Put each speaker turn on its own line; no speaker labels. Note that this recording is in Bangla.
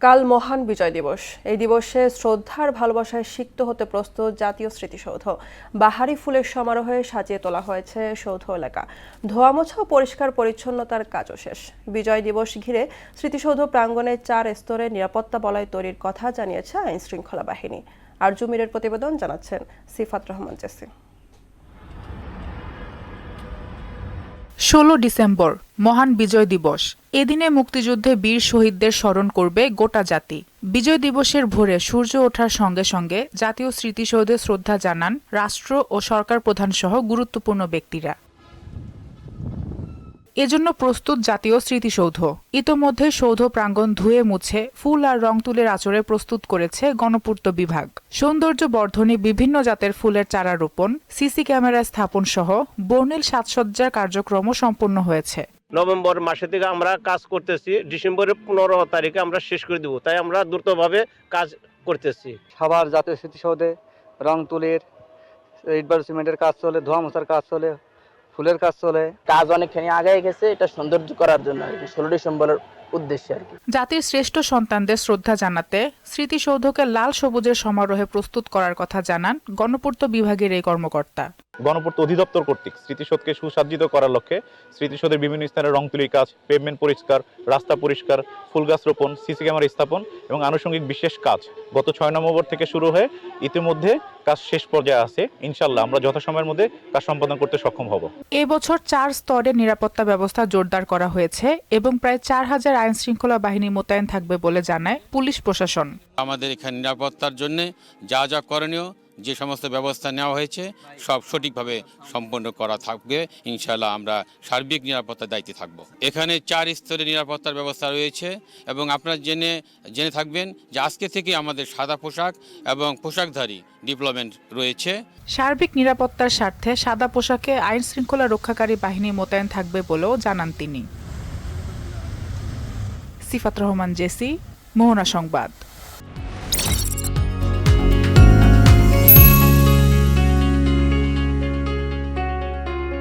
কাল মহান বিজয় দিবস। এই দিবসে শ্রদ্ধার ভালোবাসায় সিক্ত হতে প্রস্তুত জাতীয় স্মৃতিসৌধ। বাহারি ফুলের সমারোহে সাজিয়ে তোলা হয়েছে সৌধ এলাকা। ধোয়া মোছা ও পরিষ্কার পরিচ্ছন্নতার কাজও শেষ। বিজয় দিবস ঘিরে স্মৃতিসৌধ প্রাঙ্গণে 4 স্তরে নিরাপত্তা বলয় তৈরির কথা জানিয়েছে আইন শৃঙ্খলা বাহিনী। আরজু মিরের প্রতিবেদন জানাচ্ছেন সিফাত রহমান জেসি।
16 ডিসেম্বর মহান বিজয় দিবস। এদিনে মুক্তিযুদ্ধে বীর শহীদদের স্মরণ করবে গোটা জাতি। বিজয় দিবসের ভোরে সূর্য ওঠার সঙ্গে সঙ্গে জাতীয় স্মৃতিসৌধে শ্রদ্ধা জানান রাষ্ট্র ও সরকার প্রধান সহ গুরুত্বপূর্ণ ব্যক্তিরা। এজন্য প্রস্তুত জাতীয় স্মৃতিসৌধ। ইতোমধ্যে সৌধ প্রাঙ্গণ ধুয়ে মুছে ফুল আর রং তুলির আঁচড়ে প্রস্তুত করেছে গণপূর্ত বিভাগ। সৌন্দর্য বর্ধনে বিভিন্ন জাতের ফুলের চারা রোপণ, সিসি ক্যামেরা স্থাপন সহ বর্ণিল সাজসজ্জার কার্যক্রমও সম্পন্ন হয়েছে।
নভেম্বর মাসে থেকে আমরা কাজ করতেছি, ডিসেম্বরের 15 তারিখে আমরা শেষ করে দেব, তাই আমরা দ্রুতভাবে কাজ করতেছি।
সবার জাতীয় স্মৃতিসৌধে রং তুলির, ইটবালু সিমেন্টের কাজ চলে, ধোয়া মোছার কাজ চলে, ফুলের কাজ চলে।
কাজ অনেকখানি আগায় গেছে, এটা সৌন্দর্য করার জন্য 16 ডিসেম্বরের উদ্দেশ্যে আর কি।
জাতির শ্রেষ্ঠ সন্তানদের শ্রদ্ধা জানাতে স্মৃতিসৌধকে লাল সবুজের সমারোহে প্রস্তুত করার কথা জানান গণপূর্ত বিভাগের এই কর্মকর্তা।
গণপূর্ত অধিদপ্তর কর্তৃক স্মৃতিসৌধকে সুসজ্জিত করার লক্ষ্যে স্মৃতিসৌধের বিভিন্ন স্থানে রং তুলির কাজ, পেভমেন্ট পরিষ্কার, রাস্তা পরিষ্কার, ফুল গাছ রোপণ, সিসি ক্যামেরা স্থাপন এবং আনুষঙ্গিক বিশেষ কাজ গত 6 নভেম্বর থেকে শুরু হয়ে ইতিমধ্যে কাজ শেষ পর্যায়ে আছে। ইনশাআল্লাহ আমরা যথাসময়ের মধ্যে কাজ সম্পাদন করতে সক্ষম হব।
এবছর 4 স্তরে নিরাপত্তা ব্যবস্থা জোরদার করা হয়েছে এবং প্রায় 4000 আইন শৃঙ্খলা বাহিনী মোতায়েন থাকবে বলে জানায় পুলিশ প্রশাসন।
আমাদের এখানে নিরাপত্তার জন্য যা যা করণীয়, যে সমস্ত ব্যবস্থা নেওয়া হয়েছে সব সঠিকভাবে সম্পন্ন করা থাকবে। ইনশাআল্লাহ আমরা সার্বিক নিরাপত্তার দায়িত্বে থাকব। এখানে 4 স্তরের নিরাপত্তার ব্যবস্থা রয়েছে এবং আপনারা জেনে থাকবেন যে আজকে থেকে আমাদের সাদা পোশাক এবং পোশাকধারী ডিপ্লয়মেন্ট রয়েছে।
সার্বিক নিরাপত্তার স্বার্থে সাদা পোশাকে আইন শৃঙ্খলা রক্ষাকারী বাহিনী মোতায়েন থাকবে বলেও জানান তিনি। সিফাত রহমান জেসি, মোহনা সংবাদ।